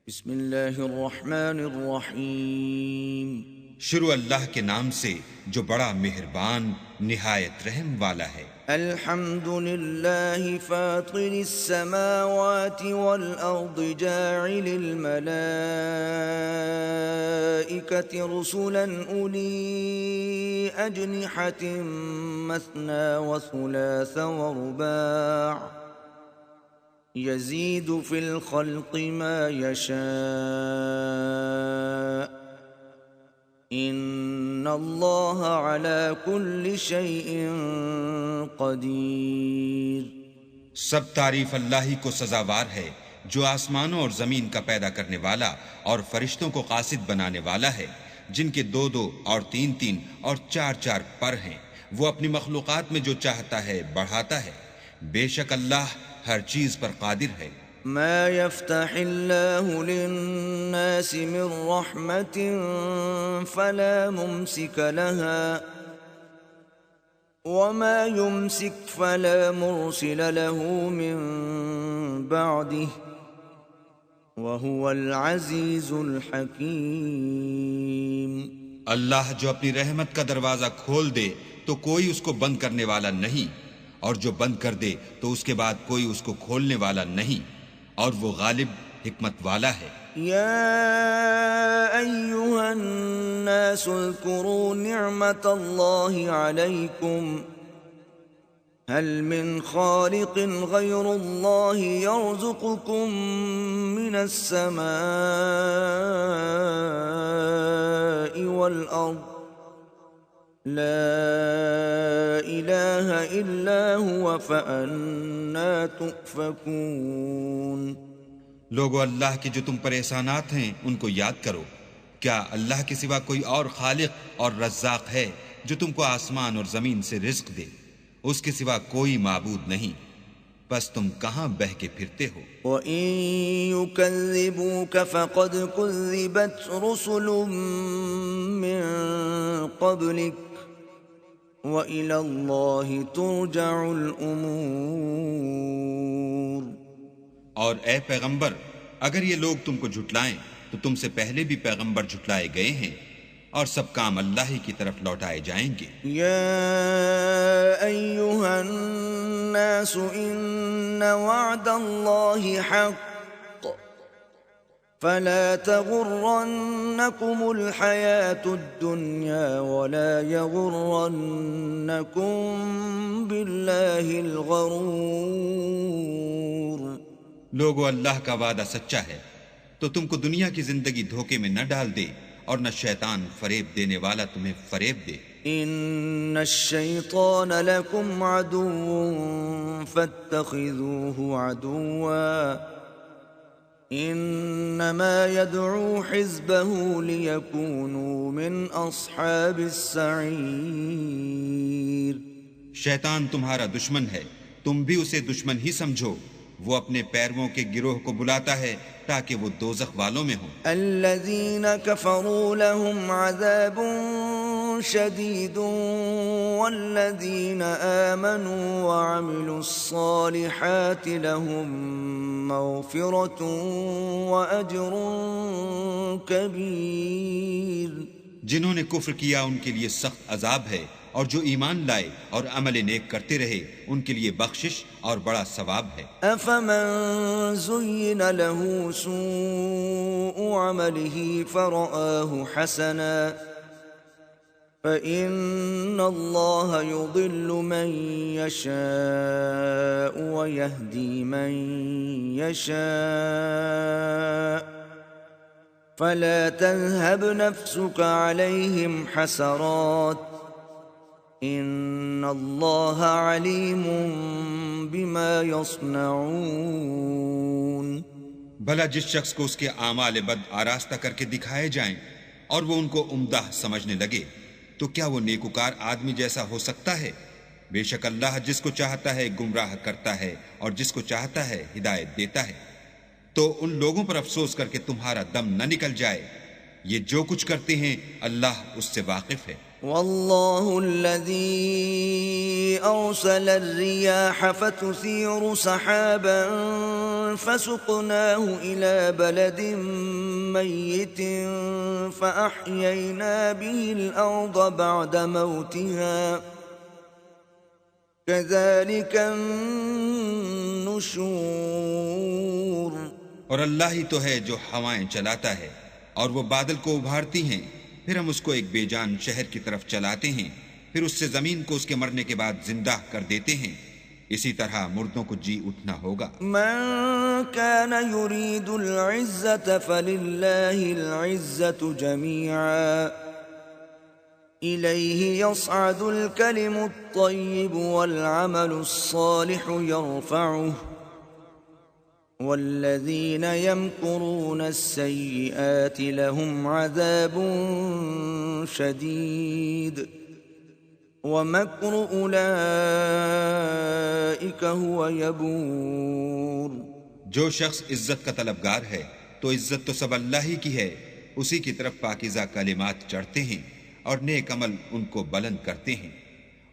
بسم اللہ الرحمن الرحیم۔ شروع اللہ کے نام سے جو بڑا مہربان نہایت رحم والا ہے۔ الحمد للہ فاطر السماوات والارض جاعل الملائکۃ رسلا اولی اجنحۃ مثنی وثلاث ورباع یزید فی الخلق ما یشاء ان اللہ علی کل شیء قدیر۔ سب تعریف اللہ ہی کو سزاوار ہے جو آسمانوں اور زمین کا پیدا کرنے والا اور فرشتوں کو قاصد بنانے والا ہے، جن کے دو دو اور تین تین اور چار چار پر ہیں۔ وہ اپنی مخلوقات میں جو چاہتا ہے بڑھاتا ہے، بے شک اللہ ہر چیز پر قادر ہے۔ ما يفتح الله للناس من رحمة فلا ممسك لها وما يمسك فلا مرسل له من بعده وهو العزيز الحكيم۔ اللہ جو اپنی رحمت کا دروازہ کھول دے تو کوئی اس کو بند کرنے والا نہیں، اور جو بند کر دے تو اس کے بعد کوئی اس کو کھولنے والا نہیں، اور وہ غالب حکمت والا ہے۔ یا ایہا الناس اذکروا نعمت اللہ علیکم هل من خالق غیر اللہ یرزقکم من السماء والارض لا الہ الا هو فأنا تؤفکون۔ لوگو، اللہ کے جو تم پر احسانات ہیں ان کو یاد کرو۔ کیا اللہ کے سوا کوئی اور خالق اور رزاق ہے جو تم کو آسمان اور زمین سے رزق دے؟ اس کے سوا کوئی معبود نہیں، بس تم کہاں بہہ کے پھرتے ہو؟ وَإِن يُكَذِّبُوكَ فَقَدْ كُذِّبَتْ رُسُلٌ مِّن قَبْلِكَ وَإِلَى اللَّهِ تُرْجَعُ الْأُمُورُ۔ اور اے پیغمبر، اگر یہ لوگ تم کو جھٹلائیں تو تم سے پہلے بھی پیغمبر جھٹلائے گئے ہیں، اور سب کام اللہ ہی کی طرف لوٹائے جائیں گے۔ یا ایہا الناس ان وعد اللہ حق فلا تغرنکم الحیاة الدنیا ولا یغرنکم باللہ الغرور۔ لوگو، اللہ کا وعدہ سچا ہے، تو تم کو دنیا کی زندگی دھوکے میں نہ ڈال دے، اور نہ شیطان فریب دینے والا تمہیں فریب دے۔ ان الشیطان لکم عدو فاتخذوه عدوا انما يدعو حزبه ليكونوا من اصحاب السعیر۔ شیطان تمہارا دشمن ہے، تم بھی اسے دشمن ہی سمجھو۔ وہ اپنے پیرووں کے گروہ کو بلاتا ہے تاکہ وہ دوزخ والوں میں ہوں۔ الذین کفروا لهم عذاب شدید والذین آمنوا وعملوا الصالحات لهم مغفرۃ وأجر کبیر۔ جنہوں نے کفر کیا ان کے لیے سخت عذاب ہے، اور جو ایمان لائے اور عمل نیک کرتے رہے ان کے لیے بخشش اور بڑا ثواب ہے۔ افمن زین له سوء عمله فرآه حسنا فإن الله يضل من يشاء ويهدي من يشاء فلا تذهب نفسك عليهم حسرات ان اللہ علیم بما یصنعون۔ بھلا جس شخص کو اس کے اعمال بد آراستہ کر کے دکھائے جائیں اور وہ ان کو عمدہ سمجھنے لگے، تو کیا وہ نیکوکار آدمی جیسا ہو سکتا ہے؟ بے شک اللہ جس کو چاہتا ہے گمراہ کرتا ہے اور جس کو چاہتا ہے ہدایت دیتا ہے۔ تو ان لوگوں پر افسوس کر کے تمہارا دم نہ نکل جائے، یہ جو کچھ کرتے ہیں اللہ اس سے واقف ہے۔ واللہ الذی ارسل الریاح فتثیر سحابا فسقناه إلى بلد ميت فأحيينا به الأرض بعد موتها كذلك النشور. اور اللہ ہی تو ہے جو ہوائیں چلاتا ہے اور وہ بادل کو ابھارتی ہیں، پھر ہم اس کو ایک بے جان شہر کی طرف چلاتے ہیں، پھر اس سے زمین کو اس کے مرنے کے بعد زندہ کر دیتے ہیں. اسی طرح مردوں کو جی اٹھنا ہوگا. من كان يريد العزة فلله العزة جميعا إليه يصعد الكلم الطيب والعمل الصالح يرفعه والذين يمكرون السيئات لهم عذاب شديد ومكر أولئك هو يبور. جو شخص عزت کا طلبگار ہے تو عزت تو سب اللہ ہی کی ہے، اسی کی طرف پاکیزہ کلمات چڑھتے ہیں اور نیک عمل ان کو بلند کرتے ہیں،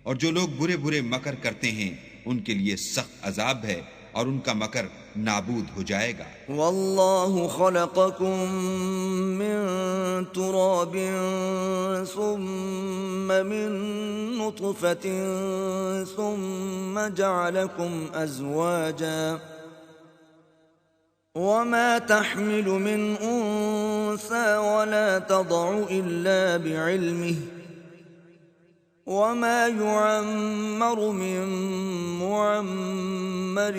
اور جو لوگ برے برے مکر کرتے ہیں ان کے لیے سخت عذاب ہے اور ان کا مکر نابود ہو جائے گا. واللہ خلقکم من تراب ثم من نطفة ثم جعلکم ازواجا وما تحمل من انثى ولا تضع الا بعلمه وما يعمر من معمر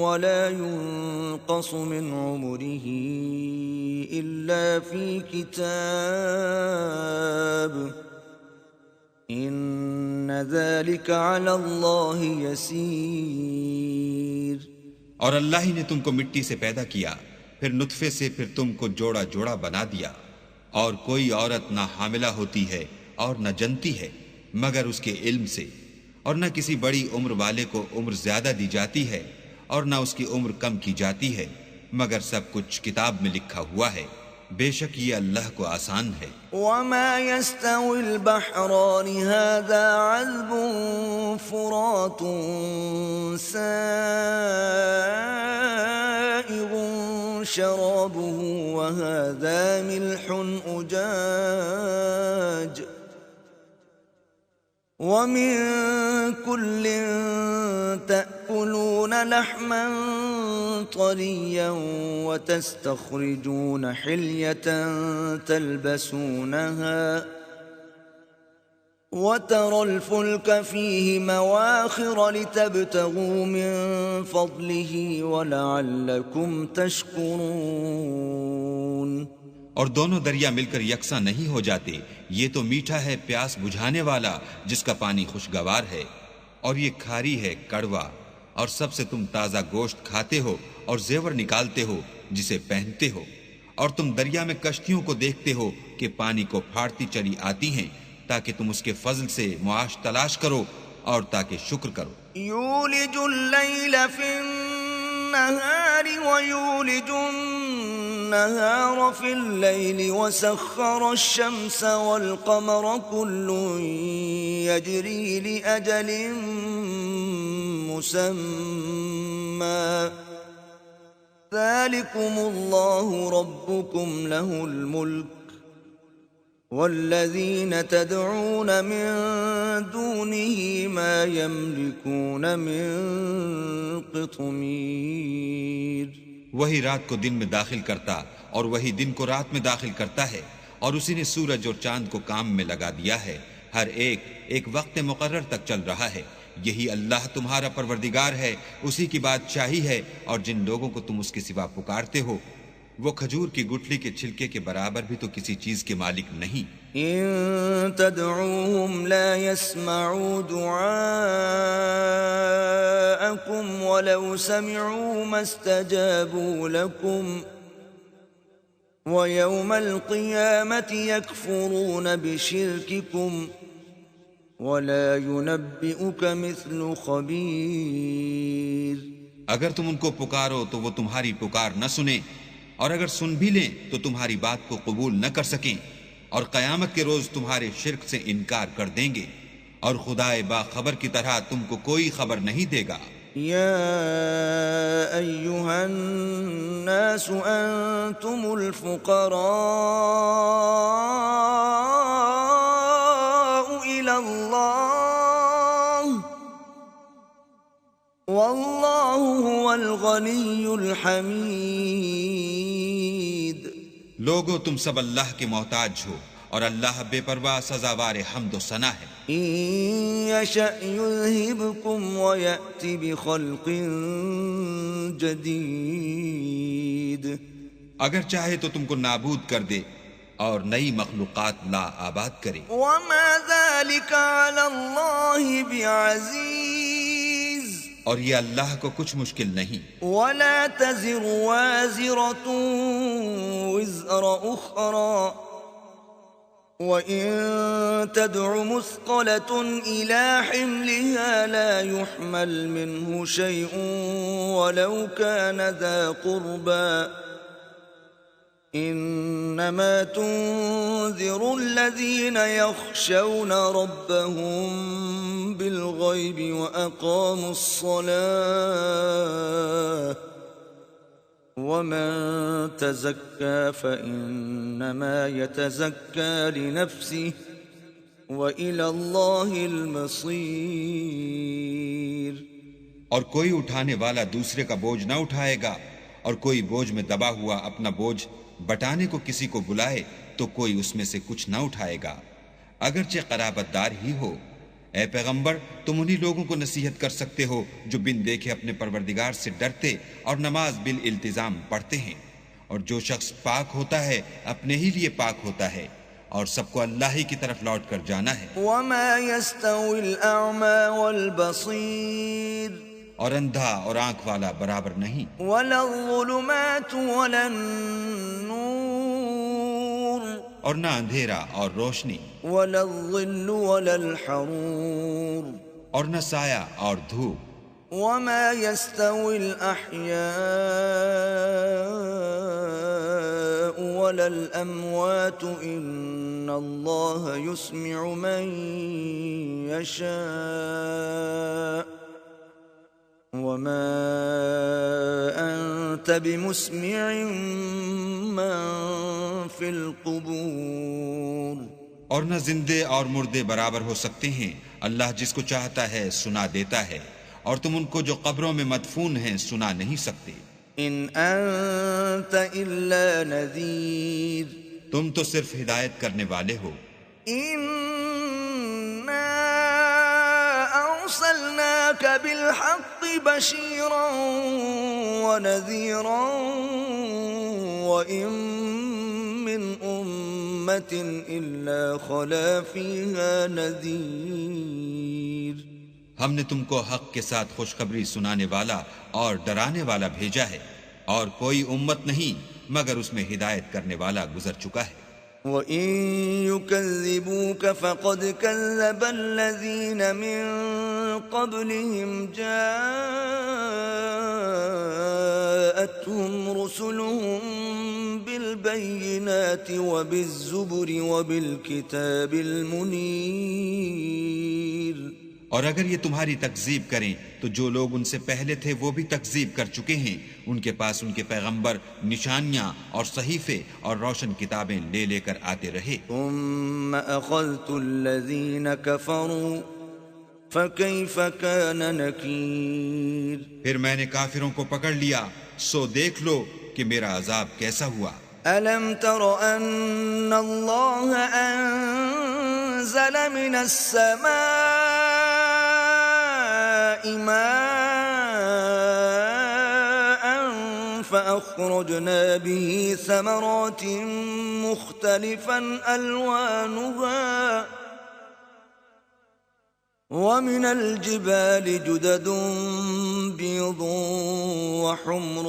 ولا ينقص من عمره إلا في كتاب إن ذلك على الله يسير. اور اللہ ہی نے تم کو مٹی سے پیدا کیا، پھر نطفے سے، پھر تم کو جوڑا جوڑا بنا دیا، اور کوئی عورت نہ حاملہ ہوتی ہے اور نہ جنتی ہے مگر اس کے علم سے، اور نہ کسی بڑی عمر والے کو عمر زیادہ دی جاتی ہے اور نہ اس کی عمر کم کی جاتی ہے، مگر سب کچھ کتاب میں لکھا ہوا ہے. بے شک یہ اللہ کو آسان ہے. وما يستوي البحران هذا عذب فرات سائغ شرابه وهذا ملح أجاج ومن كل تأكلون لحما طريا وتستخرجون حلية تلبسونها وترى الفلك فيه مواخر لتبتغوا من فضله ولعلكم تشكرون. اور دونوں دریا مل کر یکساں نہیں ہو جاتے، یہ تو میٹھا ہے پیاس بجھانے والا جس کا پانی خوشگوار ہے، اور یہ کھاری ہے کڑوا، اور سب سے تم تازہ گوشت کھاتے ہو اور زیور نکالتے ہو جسے پہنتے ہو، اور تم دریا میں کشتیوں کو دیکھتے ہو کہ پانی کو پھاڑتی چلی آتی ہیں تاکہ تم اس کے فضل سے معاش تلاش کرو اور تاکہ شکر کرو. یولج اللیل فی النہار ویولج النهار في الليل وسخر الشمس والقمر كل يجري لأجل مسمى ذلكم الله ربكم له الملك والذين تدعون من دونه ما يملكون من قطمير. وہی رات کو دن میں داخل کرتا اور وہی دن کو رات میں داخل کرتا ہے، اور اسی نے سورج اور چاند کو کام میں لگا دیا ہے، ہر ایک ایک وقت مقرر تک چل رہا ہے. یہی اللہ تمہارا پروردگار ہے، اسی کی بادشاہی ہے، اور جن لوگوں کو تم اس کے سوا پکارتے ہو وہ کھجور کی گٹھلی کے چھلکے کے برابر بھی تو کسی چیز کے مالک نہیں. ان تدعوهم لا يسمعوا دعاءكم ولو سمعوا ما استجابوا لكم ويوم القيامة يكفرون بشرككم ولا ينبئك مثل خبير. اگر تم ان کو پکارو تو وہ تمہاری پکار نہ سنیں، اور اگر سن بھی لیں تو تمہاری بات کو قبول نہ کر سکیں، اور قیامت کے روز تمہارے شرک سے انکار کر دیں گے، اور خدائے باخبر کی طرح تم کو کوئی خبر نہیں دے گا. يا أيها الناس أنتم الفقراء إلى الله والله هو الغني الحميد. لوگو تم سب اللہ کے محتاج ہو اور اللہ بے پرواہ سزاوار حمد و ثنا ہے. إن يشأ يذهبكم ويأتي بخلق جديد. اگر چاہے تو تم کو نابود کر دے اور نئی مخلوقات لا آباد کرے. وما ذلك على الله بعزيز. اور یہ اللہ کو کچھ مشکل نہیں. ولا تزر وازرة وزر أخرى وإن تدع مثقلة إلى حملها لا يحمل منه شيء ولو كان ذا قربى إنما تنذر الذين يخشون ربهم بالغيب وأقاموا الصلاة ومن تزكى فإنما يتزكى لنفسه وإلى الله المصير. اور کوئی اٹھانے والا دوسرے کا بوجھ نہ اٹھائے گا، اور کوئی بوجھ میں دبا ہوا اپنا بوجھ بٹانے کو کسی کو بلائے تو کوئی اس میں سے کچھ نہ اٹھائے گا، اگرچہ قرابت دار ہی ہو. اے پیغمبر، تم انہی لوگوں کو نصیحت کر سکتے ہو جو بن دیکھے اپنے پروردگار سے ڈرتے اور نماز بالالتزام پڑھتے ہیں. اور جو شخص پاک ہوتا ہے اپنے ہی لیے پاک ہوتا ہے، اور سب کو اللہ ہی کی طرف لوٹ کر جانا ہے. وما يستوي الأعمى والبصير. اور اندھا اور آنکھ والا برابر نہیں. ولا الظلمات ولا النور. اور نہ اندھیرا اور روشنی. ولا الظل ولا الحرور. اور نہ سایہ اور دھوپ. وما يستوي الأحياء ولا الأموات إن الله يسمع من يشاء وما أنت بمسمع من في القبور. اور نہ زندے اور مردے برابر ہو سکتے ہیں، اللہ جس کو چاہتا ہے سنا دیتا ہے، اور تم ان کو جو قبروں میں مدفون ہیں سنا نہیں سکتے. ان انت الا نذیر. تم تو صرف ہدایت کرنے والے ہو. انا ارسلناک بالحق بشیرا ونذیرا وان من امة الا خلا فیها نذیر. ہم نے تم کو حق کے ساتھ خوشخبری سنانے والا اور ڈرانے والا بھیجا ہے، اور کوئی امت نہیں مگر اس میں ہدایت کرنے والا گزر چکا ہے. وَإِن يُكَذِّبُوكَ فَقَدْ كَذَّبَ الَّذِينَ مِن قَبْلِهِمْ جَاءَتْهُمْ رُسُلُهُم بِالْبَيِّنَاتِ وَبِالزُّبُرِ وَبِالْكِتَابِ الْمُنِيرِ. اور اگر یہ تمہاری تکذیب کریں تو جو لوگ ان سے پہلے تھے وہ بھی تکذیب کر چکے ہیں، ان کے پاس ان کے پیغمبر نشانیاں اور صحیفے اور روشن کتابیں لے لے کر آتے رہے. ثم اخذت الذين كفروا فكيف كان نكير. پھر میں نے کافروں کو پکڑ لیا، سو دیکھ لو کہ میرا عذاب کیسا ہوا. ألم تر أن الله أنزل من السماء ماء فأخرجنا به ثمرات مختلفا ألوانها ومن الجبال جدد بيض وحمر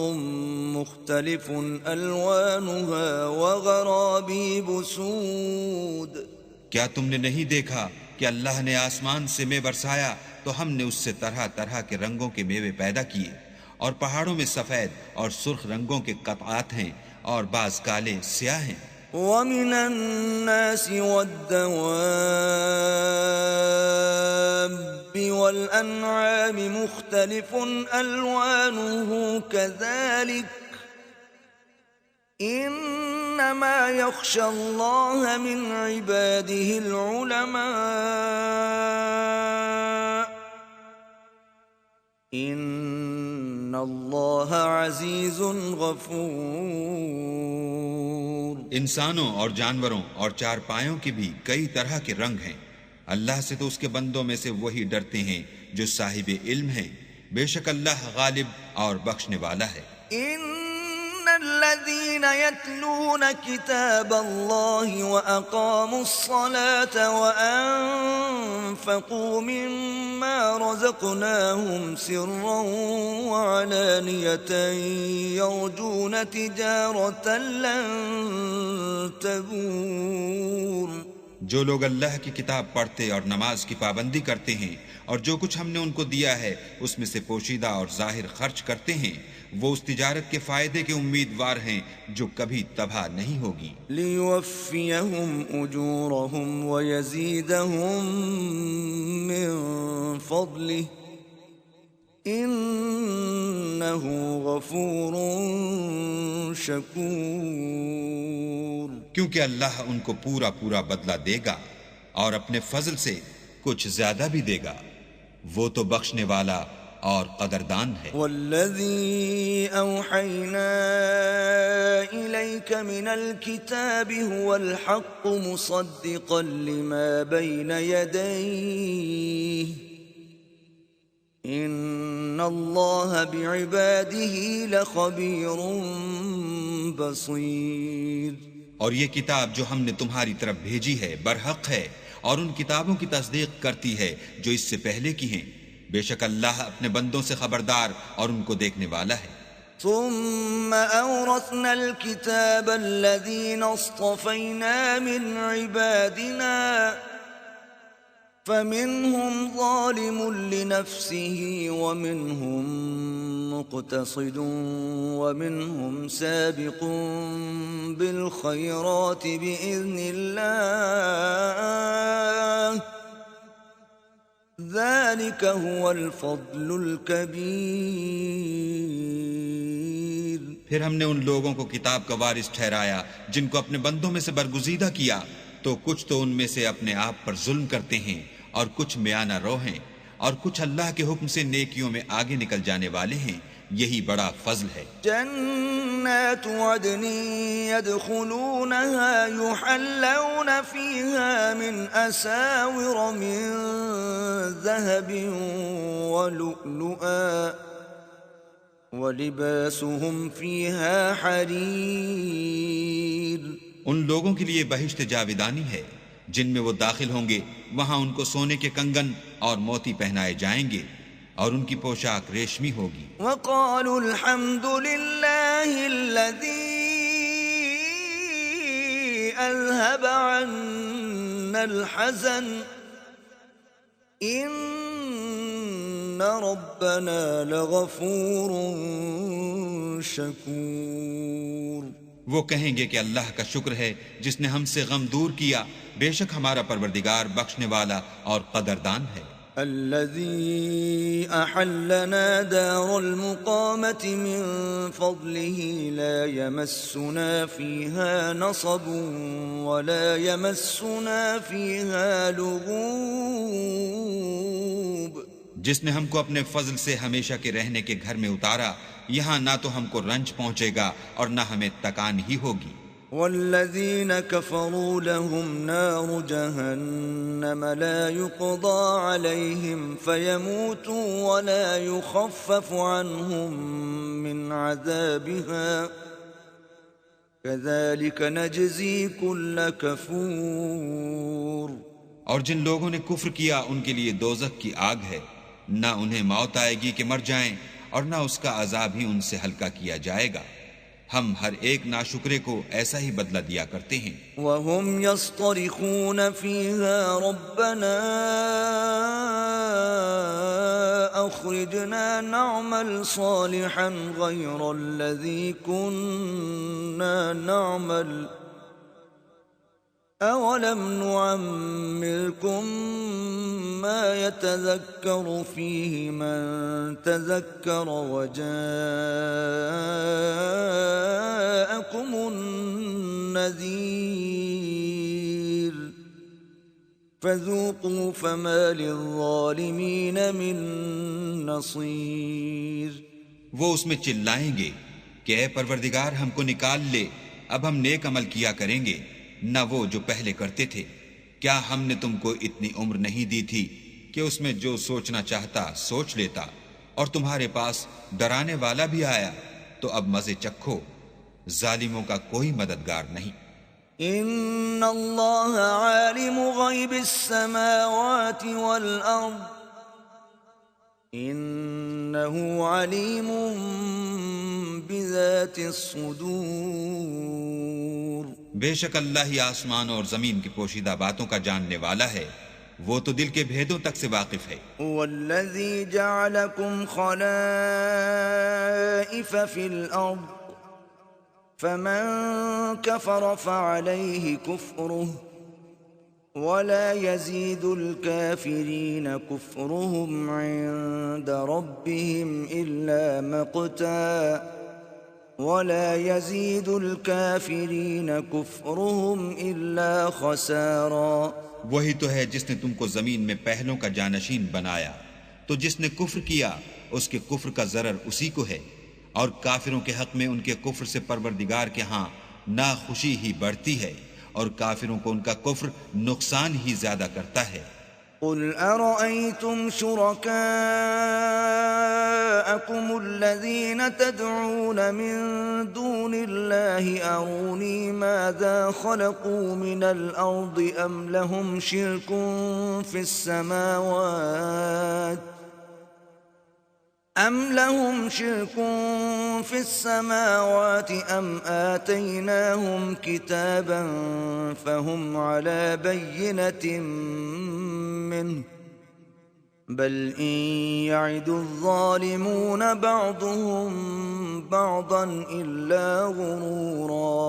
مختلف ألوانها وغرابيب سود. کیا تم نے نہیں دیکھا کہ اللہ نے آسمان سے مے برسایا تو ہم نے اس سے طرح طرح کے رنگوں کے میوے پیدا کیے، اور پہاڑوں میں سفید اور سرخ رنگوں کے قطعات ہیں اور بعض کالے سیاہ ہیں. ومن الناس والدواب والأنعام مختلف ألوانه كذلك إنما يخشى الله من عباده العلماء إن الله عزيز غفور. انسانوں اور جانوروں اور چار پایوں کے بھی کئی طرح کے رنگ ہیں. اللہ سے تو اس کے بندوں میں سے وہی ڈرتے ہیں جو صاحب علم ہیں. بے شک اللہ غالب اور بخشنے والا ہے. ان الذين يتلون كتاب الله واقاموا الصلاة وانفقوا مما رزقناهم سرا وعلانية يرجون تجارة لن تبور. جو لوگ اللہ کی کتاب پڑھتے اور نماز کی پابندی کرتے ہیں اور جو کچھ ہم نے ان کو دیا ہے اس میں سے پوشیدہ اور ظاہر خرچ کرتے ہیں وہ اس تجارت کے فائدے کے امیدوار ہیں جو کبھی تباہ نہیں ہوگی. لِيُوَفِّيَهُمْ أُجُورَهُمْ وَيَزِيدَهُمْ مِنْ فَضْلِهِ إِنَّهُ غَفُورٌ شَكُورٌ. کیونکہ اللہ ان کو پورا پورا بدلہ دے گا اور اپنے فضل سے کچھ زیادہ بھی دے گا. وہ تو بخشنے والا اور قدردان ہے. والذی اوحینا الیک من الکتاب هو الحق مصدقا لما بین یدیہ ان اللہ بعباده لخبیر بصیر. اور یہ کتاب جو ہم نے تمہاری طرف بھیجی ہے برحق ہے اور ان کتابوں کی تصدیق کرتی ہے جو اس سے پہلے کی ہیں. بے شک اللہ اپنے بندوں سے خبردار اور ان کو دیکھنے والا ہے. ثم أورثنا الكتاب الذين اصطفينا من عبادنا فمنهم ظالم لنفسه ومنهم مقتصد ومنهم سابق بالخيرات بإذن الله ذلك هو الفضل الكبير. پھر ہم نے ان لوگوں کو کتاب کا وارث ٹھہرایا جن کو اپنے بندوں میں سے برگزیدہ کیا تو کچھ تو ان میں سے اپنے آپ پر ظلم کرتے ہیں اور کچھ میانہ رو ہیں اور کچھ اللہ کے حکم سے نیکیوں میں آگے نکل جانے والے ہیں. یہی بڑا فضل ہے. جنات عدن يدخلونها يحلون فيها من أساور من ذهب ولؤلؤا ولباسهم فيها حرير. ان لوگوں کے لیے بہشت جاودانی ہے جن میں وہ داخل ہوں گے. وہاں ان کو سونے کے کنگن اور موتی پہنائے جائیں گے اور ان کی پوشاک ریشمی ہوگی. وقالوا الحمد لله الذي اذهب عنا الحزن ان ربنا لغفور شكور. وہ کہیں گے کہ اللہ کا شکر ہے جس نے ہم سے غم دور کیا. بے شک ہمارا پروردگار بخشنے والا اور قدردان ہے. الذي أحلنا دار المقامة من فضله لا يمسنا فيها نصب ولا يمسنا فيها لغوب. جس نے ہم کو اپنے فضل سے ہمیشہ کے رہنے کے گھر میں اتارا یہاں نہ تو ہم کو رنج پہنچے گا اور نہ ہمیں تکان ہی ہوگی. والذين كفروا لهم نار جهنم لا يقضى عليهم فيموتوا ولا يخفف عنهم من عذابها كذلك نجزي كل كفور. اور جن لوگوں نے کفر کیا ان کے لیے دوزخ کی آگ ہے. نہ انہیں موت آئے گی کہ مر جائیں اور نہ اس کا عذاب ہی ان سے ہلکا کیا جائے گا. ہم ہر ایک ناشکرے کو ایسا ہی بدلہ دیا کرتے ہیں. وَهُمْ يَصْطَرِخُونَ فِيهَا رَبَّنَا أَخْرِجْنَا نَعْمَلْ صَالِحًا غَيْرَ الَّذِي كُنَّا نَعْمَلْ أولم نعمركم ما يتذكر فيه من تذكر وجاءكم النذير فذوقوا فما للظالمين من نصير۔ وہ اس میں چلائیں گے کہ اے پروردگار ہم کو نکال لے، اب ہم نیک عمل کیا کریں گے نہ وہ جو پہلے کرتے تھے۔ کیا ہم نے تم کو اتنی عمر نہیں دی تھی کہ اس میں جو سوچنا چاہتا سوچ لیتا، اور تمہارے پاس ڈرانے والا بھی آیا، تو اب مزے چکھو، ظالموں کا کوئی مددگار نہیں۔ ان اللہ عالم غیب السماوات والارض انہ علیم بذات الصدور۔ بے شک اللہ ہی آسمان اور زمین کی پوشیدہ باتوں کا جاننے والا ہے، وہ تو دل کے بھیدوں تک سے واقف ہے۔ والذی جعلکم خلائف فی الارض فمن کفر فعلیہ کفرہ ولا يزيد الكافرين كفرهم عند ربهم إلا مقتا ولا يزيد الكافرين كفرهم إلا خسارا۔ وہی تو ہے جس نے تم کو زمین میں پہلوں کا جانشین بنایا، تو جس نے کفر کیا اس کے کفر کا ضرر اسی کو ہے، اور کافروں کے حق میں ان کے کفر سے پروردگار کے ہاں ناخوشی ہی بڑھتی ہے، اور کافروں کو ان کا کفر نقصان ہی زیادہ کرتا ہے۔ قل ارأيتم شركاءكم الذين تدعون من دون الله أروني ماذا خلقوا من الأرض أم لهم شرك في السماوات أم آتيناهم كتابا فهم على بينة منه بل إن يعد الظالمون بعضهم بعضا إلا غرورا۔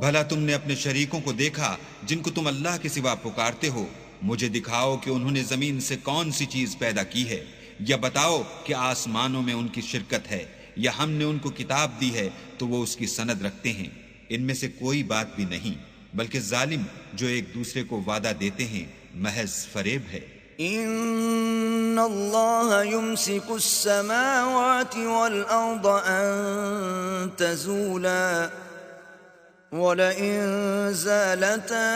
بھلا تم نے اپنے شریکوں کو دیکھا جن کو تم اللہ کے سوا پکارتے ہو؟ مجھے دکھاؤ کہ انہوں نے زمین سے کون سی چیز پیدا کی ہے، یا بتاؤ کہ آسمانوں میں ان کی شرکت ہے، یا ہم نے ان کو کتاب دی ہے تو وہ اس کی سند رکھتے ہیں۔ ان میں سے کوئی بات بھی نہیں، بلکہ ظالم جو ایک دوسرے کو وعدہ دیتے ہیں محض فریب ہے۔ ان اللہ یمسک السماوات والارض ان تزولا وَلَئِن زَالَتَا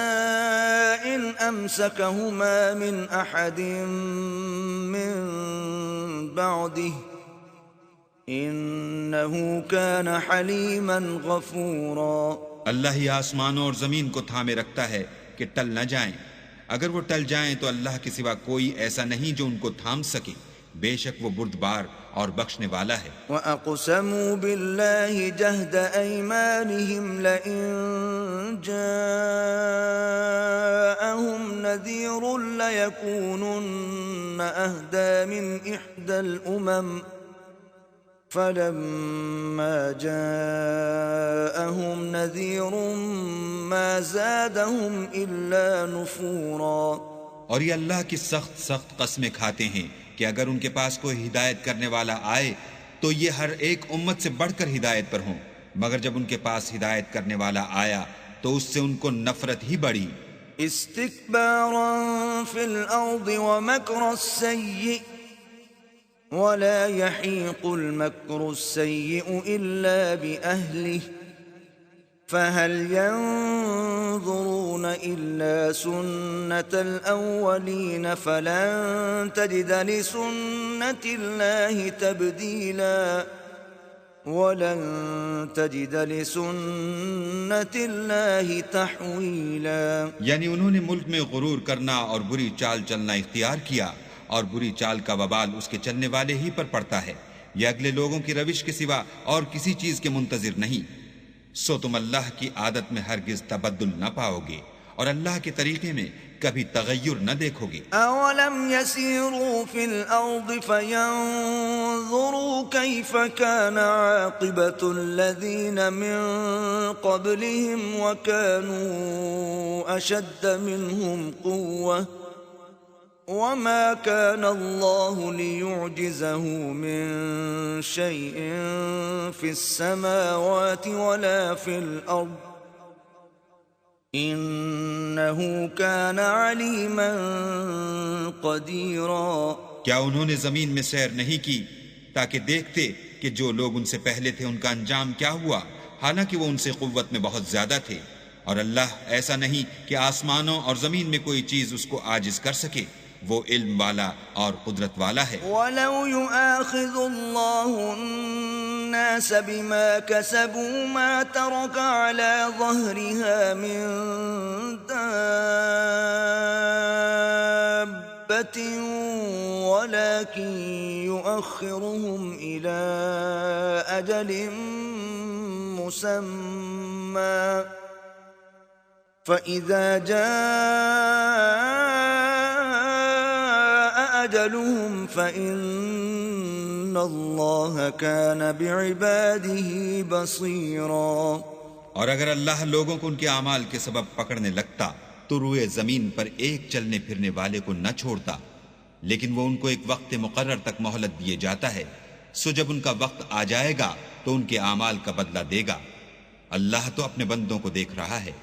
إِنْ أَمْسَكَهُمَا مِنْ أَحَدٍ مِّن بَعْدِهِ إِنَّهُ كَانَ حَلِيمًا غَفُورًا۔ اللہ ہی آسمانوں اور زمین کو تھامے رکھتا ہے کہ ٹل نہ جائیں، اگر وہ ٹل جائیں تو اللہ کے سوا کوئی ایسا نہیں جو ان کو تھام سکے، بے شک وہ بردبار اور بخشنے والا ہے۔ وَأَقْسَمُوا بِاللَّهِ جَهْدَ أَيْمَانِهِمْ لَئِن جَاءَهُمْ نَذِيرٌ لَيَكُونُنَّ أَهْدَى مِنْ إِحْدَى الْأُمَمِ فَلَمَّا جَاءَهُمْ نَذِيرٌ مَا زَادَهُمْ إِلَّا نُفُورًا۔ اور یہ اللہ کی سخت قسمیں کھاتے ہیں کہ اگر ان کے پاس کوئی ہدایت کرنے والا آئے تو یہ ہر ایک امت سے بڑھ کر ہدایت پر ہوں، مگر جب ان کے پاس ہدایت کرنے والا آیا تو اس سے ان کو نفرت ہی بڑھی۔ استکبارا فی الارض ومکر السیئ ولا یحیق المکر السیئ الا بأہلہ فهل ينظرون إلا سنة الأولين فلن تجد لسنة الله تبديلا ولن تجد لسنة الله تحويلا۔ یعنی انہوں نے ملک میں غرور کرنا اور بری چال چلنا اختیار کیا، اور بری چال کا وبال اس کے چلنے والے ہی پر پڑتا ہے، یہ اگلے لوگوں کی روش کے سوا اور کسی چیز کے منتظر نہیں، سو تم اللہ کی عادت میں ہرگز تبدل نہ پاؤ گے، اور اللہ کے طریقے میں کبھی تغیر نہ دیکھو گے۔ اولم يسيروا في الارض فينظروا كيف كان عاقبة الذين من قبلهم وكانوا اشد منهم قوة وما كان الله ليعجزه من شيء في السماوات ولا في الارض انه كان عليما قديرا۔ کیا انہوں نے زمین میں سیر نہیں کی تاکہ دیکھتے کہ جو لوگ ان سے پہلے تھے ان کا انجام کیا ہوا، حالانکہ وہ ان سے قوت میں بہت زیادہ تھے، اور اللہ ایسا نہیں کہ آسمانوں اور زمین میں کوئی چیز اس کو عاجز کر سکے، وہ علم والا اور قدرت والا ہے۔ وَلَوْ يُؤَاخِذُ اللَّهُ النَّاسَ بِمَا كَسَبُوا مَا تَرَكَ عَلَى ظَهْرِهَا مِن دَابَّةٍ وَلَكِن يُؤَخِّرُهُمْ إِلَى أَجَلٍ مُّسَمًّى فَإِذَا جَاءَ أَجَلُهُمْ فَإِنَّ اللَّهَ كَانَ بِعِبَادِهِ بَصِيرًا۔ اور اگر اللہ لوگوں کو ان کے اعمال کے سبب پکڑنے لگتا تو روئے زمین پر ایک چلنے پھرنے والے کو نہ چھوڑتا، لیکن وہ ان کو ایک وقت مقرر تک مہلت دیے جاتا ہے، سو جب ان کا وقت آ جائے گا تو ان کے اعمال کا بدلہ دے گا۔ اللہ تو اپنے بندوں کو دیکھ رہا ہے۔